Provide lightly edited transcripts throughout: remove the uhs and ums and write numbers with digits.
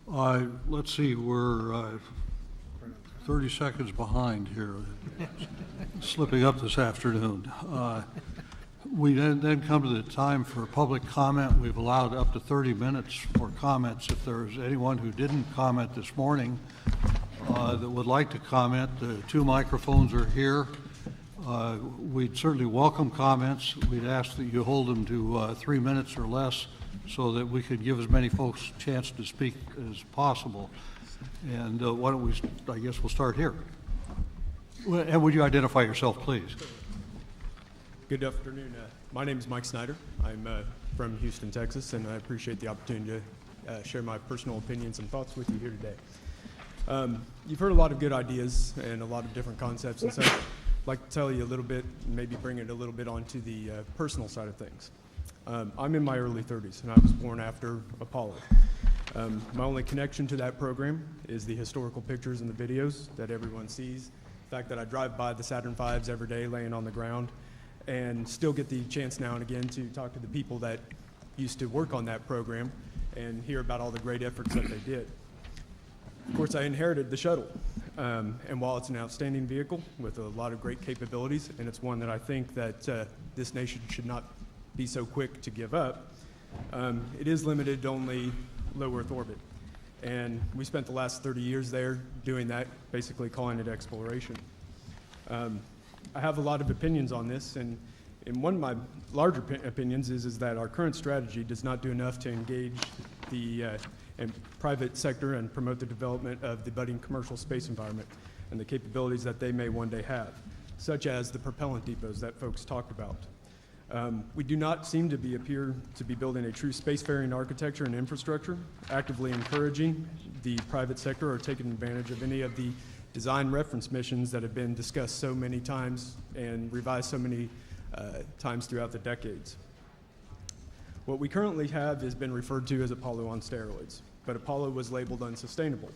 Let's see, we're 30 seconds behind here, slipping up this afternoon. We then come to the time for public comment. We've allowed up to 30 minutes for comments. If there's anyone who didn't comment this morning that would like to comment, the two microphones are here. We'd certainly welcome comments. We'd ask that you hold them to 3 minutes or less so that we could give as many folks a chance to speak as possible. And why don't we, I guess we'll start here. And would you identify yourself, please? Good afternoon. My name is Mike Snyder. I'm from Houston, Texas, and I appreciate the opportunity to share my personal opinions and thoughts with you here today. You've heard a lot of good ideas and a lot of different concepts, and so I'd like to tell you a little bit, and maybe bring it a little bit onto the personal side of things. I'm in my early 30s, and I was born after Apollo. My only connection to that program is the historical pictures and the videos that everyone sees. The fact that I drive by the Saturn V's every day laying on the ground, and still get the chance now and again to talk to the people that used to work on that program and hear about all the great efforts that they did. Of course, I inherited the shuttle, and while it's an outstanding vehicle with a lot of great capabilities, and it's one that I think that this nation should not be so quick to give up, it is limited to only low Earth orbit. And we spent the last 30 years there doing that, basically calling it exploration. I have a lot of opinions on this, and one of my larger opinions is that our current strategy does not do enough to engage the private sector and promote the development of the budding commercial space environment and the capabilities that they may one day have, such as the propellant depots that folks talked about. We do not seem to appear to be building a true spacefaring architecture and infrastructure, actively encouraging the private sector or taking advantage of any of the design reference missions that have been discussed so many times and revised so many times throughout the decades. What we currently have has been referred to as Apollo on steroids, but Apollo was labeled unsustainable.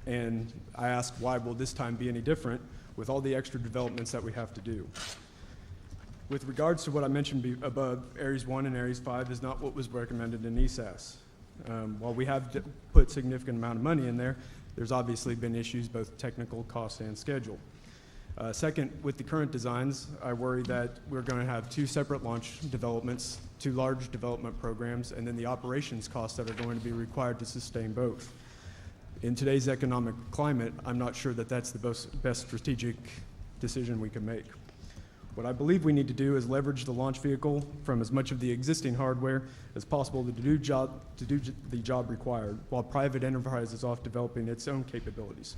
And I asked, why will this time be any different with all the extra developments that we have to do? With regards to what I mentioned above, Ares 1 and Ares 5 is not what was recommended in ESAS. While we have put significant amount of money in there, there's obviously been issues, both technical, cost, and schedule. Second, with the current designs, I worry that we're going to have two separate launch developments, two large development programs, and then the operations costs that are going to be required to sustain both. In today's economic climate, I'm not sure that that's the best strategic decision we can make. What I believe we need to do is leverage the launch vehicle from as much of the existing hardware as possible to do the job required, while private enterprise is off developing its own capabilities.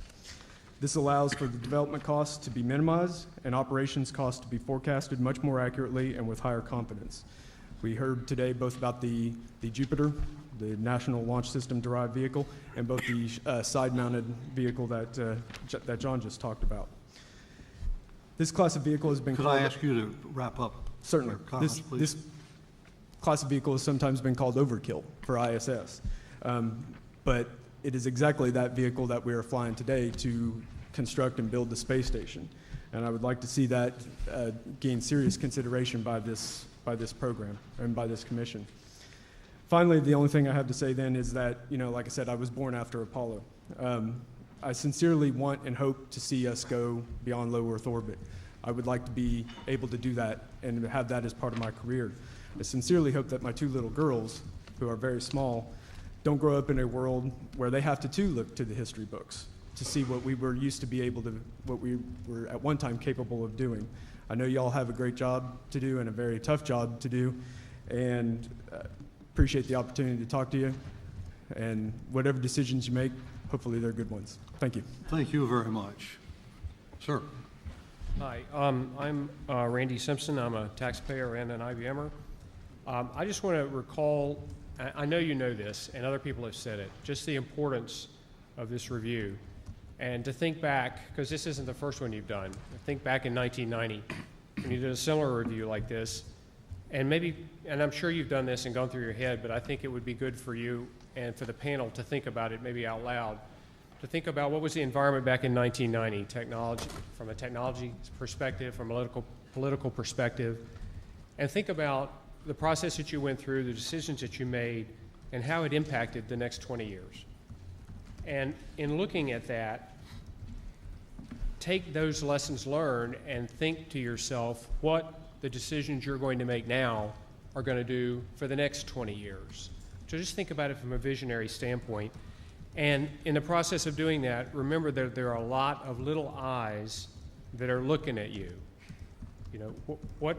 This allows for the development costs to be minimized and operations costs to be forecasted much more accurately and with higher confidence. We heard today both about the Jupiter, the National Launch System derived vehicle, and both the side-mounted vehicle that John just talked about. This class of vehicle has been Could I ask you to wrap up? Certainly. Your comments, please? This class of vehicle has sometimes been called overkill for ISS. But it is exactly that vehicle that we are flying today to construct and build the space station. And I would like to see that gain serious consideration by this program and by this commission. Finally, the only thing I have to say then is that, like I said, I was born after Apollo. I sincerely want and hope to see us go beyond low Earth orbit. I would like to be able to do that and have that as part of my career. I sincerely hope that my two little girls, who are very small, don't grow up in a world where they have to too look to the history books to see what we were used to be able to, what we were at one time capable of doing. I know y'all have a great job to do and a very tough job to do, and appreciate the opportunity to talk to you. And whatever decisions you make, hopefully they're good ones. Thank you. Thank you very much. Sir. Hi, I'm Randy Simpson. I'm a taxpayer and an IBMer. I just want to recall, I know you know this, and other people have said it, just the importance of this review. And to think back, because this isn't the first one you've done, think back in 1990 when you did a similar review like this, and maybe, and I'm sure you've done this and gone through your head, but I think it would be good for you and for the panel to think about it maybe out loud, to think about what was the environment back in 1990, technology, from a technology perspective, from a political perspective, and think about the process that you went through, the decisions that you made, and how it impacted the next 20 years. And in looking at that, take those lessons learned and think to yourself what the decisions you're going to make now are going to do for the next 20 years. So just think about it from a visionary standpoint. And in the process of doing that, remember that there are a lot of little eyes that are looking at you. You know, what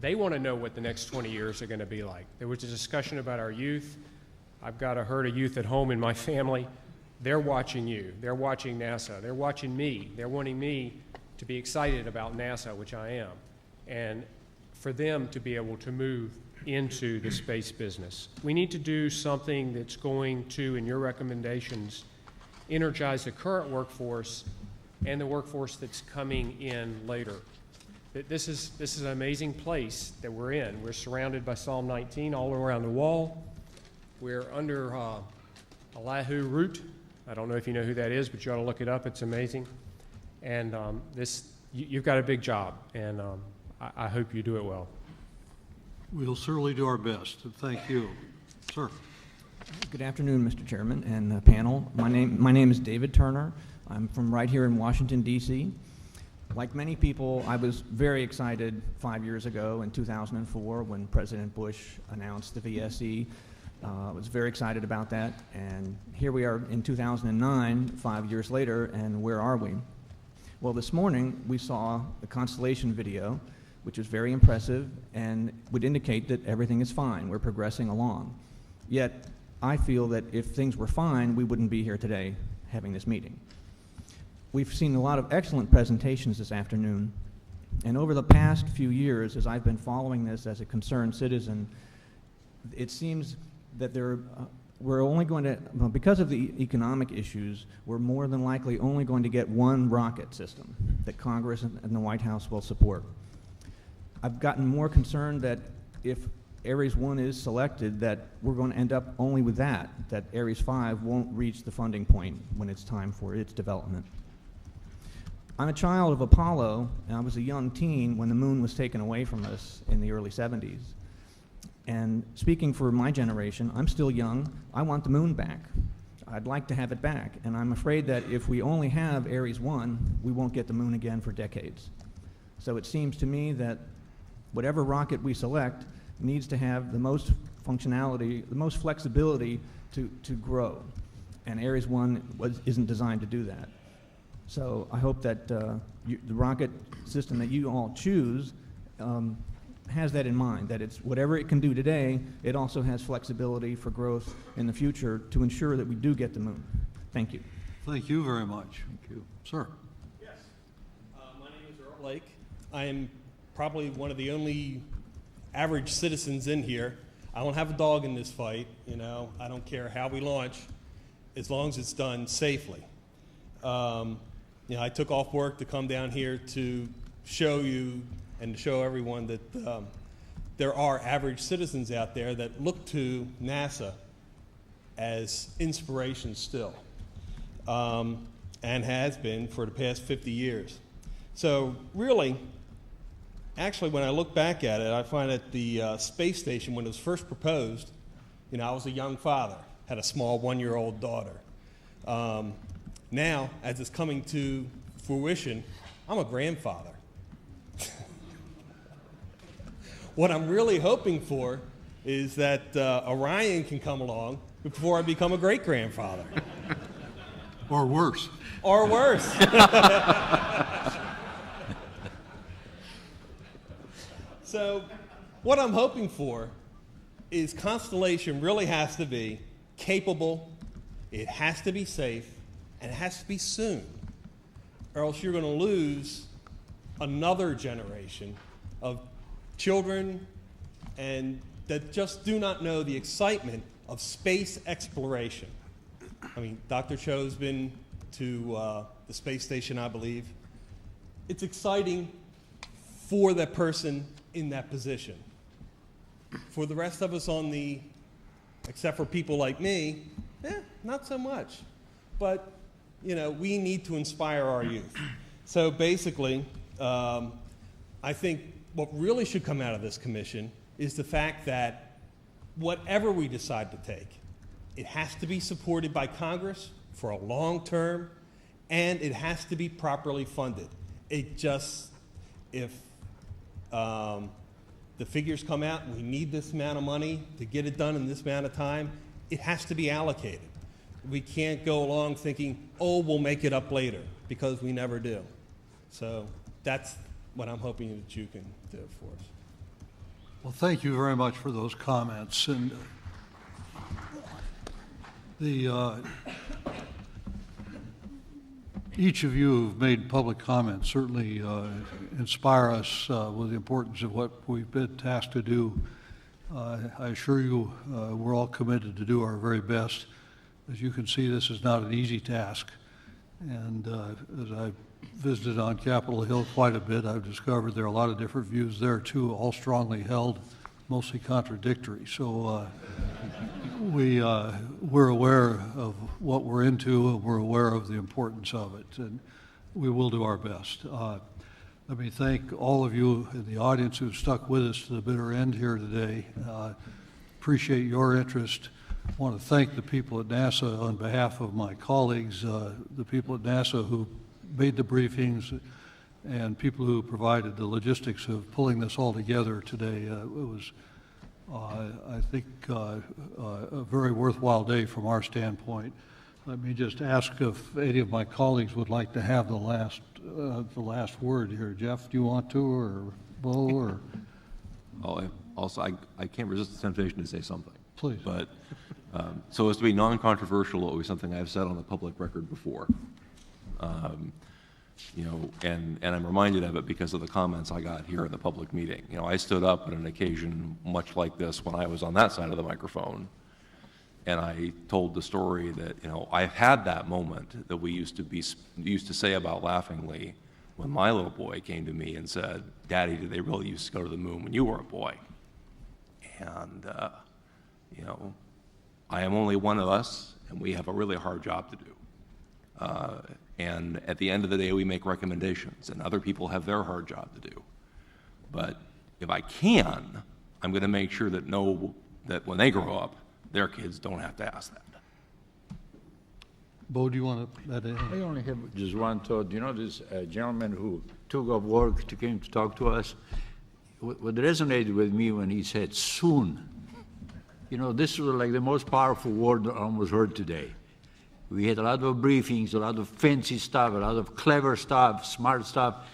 they want to know what the next 20 years are going to be like. There was a discussion about our youth. I've got a herd of youth at home in my family. They're watching you. They're watching NASA. They're watching me. They're wanting me to be excited about NASA, which I am, and for them to be able to move into the space business. We need to do something that's going to, in your recommendations, energize the current workforce and the workforce that's coming in later. This is an amazing place that we're in. We're surrounded by Psalm 19 all around the wall. We're under Allahu root. I don't know if you know who that is, but you ought to look it up. It's amazing. And you've got a big job, and I hope you do it well. We'll certainly do our best, and thank you. Sir. Good afternoon, Mr. Chairman and panel. My name is David Turner. I'm from right here in Washington, D.C. Like many people, I was very excited 5 years ago in 2004 when President Bush announced the VSE. I was very excited about that, and here we are in 2009, 5 years later, and where are we? Well, this morning we saw the Constellation video, which was very impressive and would indicate that everything is fine. We're progressing along. Yet, I feel that if things were fine, we wouldn't be here today having this meeting. We've seen a lot of excellent presentations this afternoon, and over the past few years, as I've been following this as a concerned citizen, it seems that we're only going to, well, because of the economic issues, we're more than likely only going to get one rocket system that Congress and the White House will support. I've gotten more concerned that if Ares 1 is selected, that we're going to end up only with that Ares 5 won't reach the funding point when it's time for its development. I'm a child of Apollo, and I was a young teen when the moon was taken away from us in the early 70s. And speaking for my generation, I'm still young. I want the moon back. I'd like to have it back. And I'm afraid that if we only have Ares 1, we won't get the moon again for decades. So it seems to me that whatever rocket we select needs to have the most functionality, the most flexibility to grow. And Ares 1 isn't designed to do that. So I hope that the rocket system that you all choose has that in mind, that it's whatever it can do today, it also has flexibility for growth in the future to ensure that we do get the moon. Thank you. Thank you very much. Thank you. Sir. Yes. My name is Earl Lake. I am probably one of the only average citizens in here. I don't have a dog in this fight, you know. I don't care how we launch, as long as it's done safely. You know, I took off work to come down here to show you and to show everyone that there are average citizens out there that look to NASA as inspiration still, and has been for the past 50 years. So really, actually, when I look back at it, I find that the space station, when it was first proposed, you know, I was a young father, had a small one-year-old daughter. Now, as it's coming to fruition, I'm a grandfather. What I'm really hoping for is that Orion can come along before I become a great-grandfather. Or worse. Or worse. So what I'm hoping for is Constellation really has to be capable, it has to be safe, and it has to be soon, or else you're going to lose another generation of children and that just do not know the excitement of space exploration. I mean, Dr. Cho's been to the space station, I believe. It's exciting for that person in that position. For the rest of us on the, except for people like me, not so much. But, you know, we need to inspire our youth. So basically, I think what really should come out of this commission is the fact that whatever we decide to take, it has to be supported by Congress for a long term, and it has to be properly funded. It just, if the figures come out, we need this amount of money to get it done in this amount of time, it has to be allocated. We can't go along thinking, oh, we'll make it up later, because we never do. So that's what I'm hoping that you can do for us. Well, thank you very much for those comments. And each of you who've made public comments certainly inspire us with the importance of what we've been tasked to do. I assure you we're all committed to do our very best. As you can see, this is not an easy task. And as I've visited on Capitol Hill quite a bit, I've discovered there are a lot of different views there too, all strongly held, mostly contradictory. So we're aware of what we're into, and we're aware of the importance of it, and we will do our best. Let me thank all of you in the audience who've stuck with us to the bitter end here today. Appreciate your interest. I want to thank the people at NASA on behalf of my colleagues, the people at NASA who made the briefings, and people who provided the logistics of pulling this all together today. It was, I think, a very worthwhile day from our standpoint. Let me just ask if any of my colleagues would like to have the last word here. Jeff, do you want to, or Bo, or? Also, I can't resist the temptation to say something. Please. But so as to be non-controversial, it was something I've said on the public record before. You know, and I'm reminded of it because of the comments I got here in the public meeting. You know, I stood up at an occasion much like this when I was on that side of the microphone, and I told the story that, you know, I've had that moment that we used to say about laughingly when my little boy came to me and said, "Daddy, did they really used to go to the moon when you were a boy?" And you know, I am only one of us, and we have a really hard job to do. And at the end of the day, we make recommendations, and other people have their hard job to do. But if I can, I'm going to make sure that that when they grow up, their kids don't have to ask that. Bo, do you want to add anything? I only have just one thought. You know, this gentleman who took off work came to talk to us, what resonated with me when he said, soon. You know, this was like the most powerful word I almost heard today. We had a lot of briefings, a lot of fancy stuff, a lot of clever stuff, smart stuff.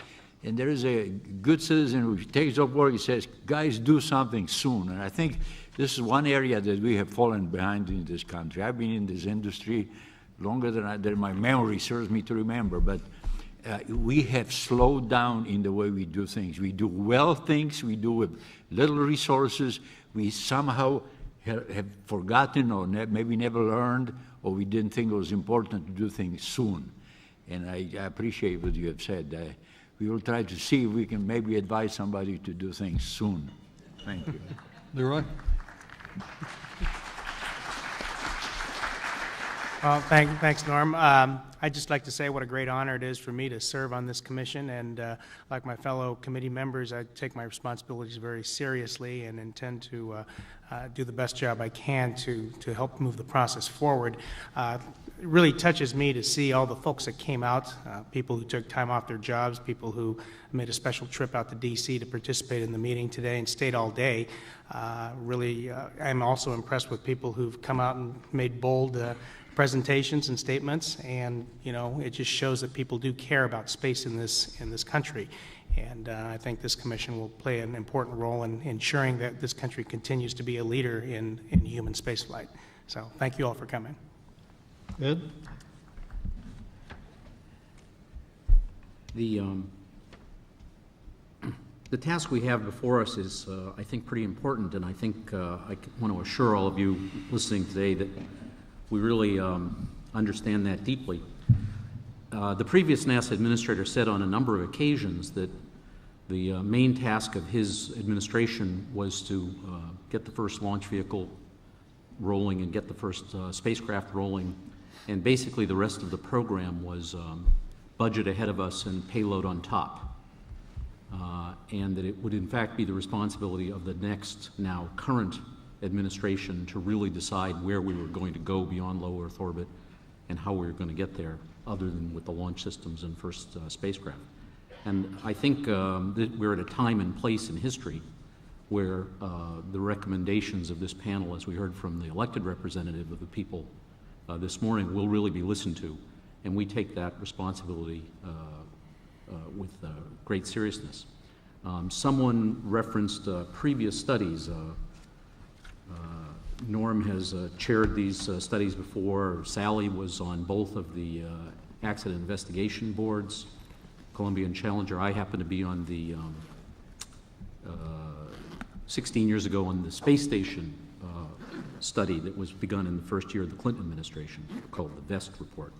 And there is a good citizen who takes up work, he says, guys, do something soon. And I think this is one area that we have fallen behind in this country. I've been in this industry longer than my memory serves me to remember, but we have slowed down in the way we do things. We do well things, we do with little resources. We somehow have forgotten or maybe never learned, or we didn't think it was important to do things soon. And I appreciate what you have said. We will try to see if we can maybe advise somebody to do things soon. Thank you. Leroy? Thanks, Norm. I'd just like to say what a great honor it is for me to serve on this commission, and like my fellow committee members, I take my responsibilities very seriously and intend to do the best job I can to help move the process forward. It really touches me to see all the folks that came out, people who took time off their jobs, people who made a special trip out to D.C. to participate in the meeting today and stayed all day. Really, I'm also impressed with people who've come out and made bold presentations and statements, and you know, it just shows that people do care about space in this country. And I think this commission will play an important role in ensuring that this country continues to be a leader in human spaceflight. So thank you all for coming. Ed? The task we have before us is, I think, pretty important, and I think I want to assure all of you listening today that we really understand that deeply. The previous NASA administrator said on a number of occasions that the main task of his administration was to get the first launch vehicle rolling and get the first spacecraft rolling, and basically the rest of the program was budget ahead of us and payload on top. And that it would in fact be the responsibility of the next, now current administration to really decide where we were going to go beyond low Earth orbit and how we're going to get there, other than with the launch systems and first spacecraft. And I think that we're at a time and place in history where the recommendations of this panel, as we heard from the elected representative of the people this morning, will really be listened to. And we take that responsibility with great seriousness. Someone referenced previous studies. Norm has chaired these studies before. Sally was on both of the accident investigation boards, Columbia and Challenger. I happen to be on the 16 years ago on the space station study that was begun in the first year of the Clinton administration, called the VEST report.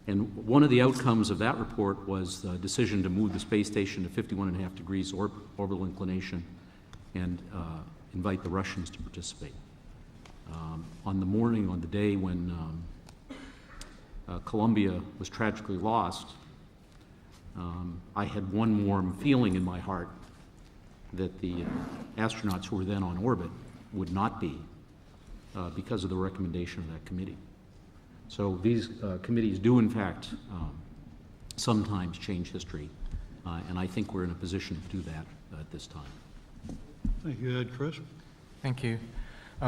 And one of the outcomes of that report was the decision to move the space station to 51.5 degrees orbital inclination and invite the Russians to participate. On the day when Columbia was tragically lost, I had one warm feeling in my heart that the astronauts who were then on orbit would not be because of the recommendation of that committee. So these committees do, in fact, sometimes change history, and I think we're in a position to do that at this time. Thank you, Ed. Chris? Thank you.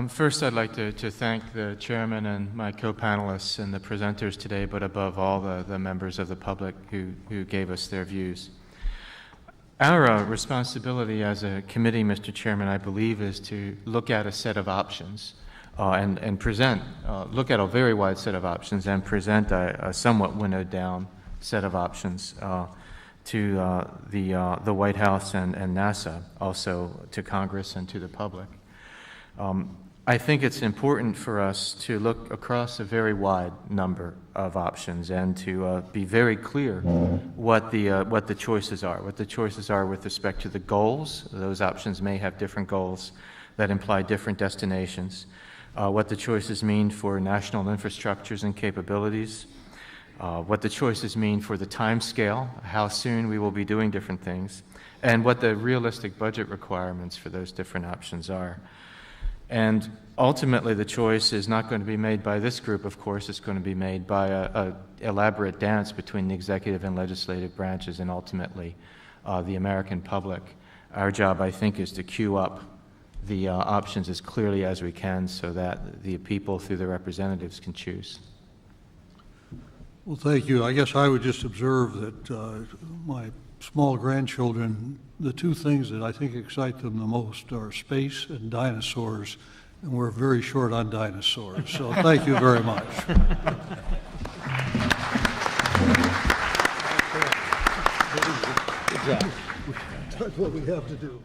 First, I'd like to thank the chairman and my co-panelists and the presenters today, but above all, the members of the public who gave us their views. Our responsibility as a committee, Mr. Chairman, I believe, is to look at a set of options and present, look at a very wide set of options and present a somewhat winnowed down set of options to the White House and NASA, also to Congress and to the public. I think it's important for us to look across a very wide number of options and to be very clear what the choices are. What the choices are with respect to the goals. Those options may have different goals that imply different destinations. What the choices mean for national infrastructures and capabilities. What the choices mean for the time scale, how soon we will be doing different things, and what the realistic budget requirements for those different options are. And ultimately, the choice is not going to be made by this group, of course. It's going to be made by an elaborate dance between the executive and legislative branches and ultimately the American public. Our job, I think, is to queue up the options as clearly as we can so that the people, through their representatives, can choose. Well, thank you. I guess I would just observe that my small grandchildren, the two things that I think excite them the most are space and dinosaurs, and we're very short on dinosaurs. So thank you very much. Good job. That's what we have to do.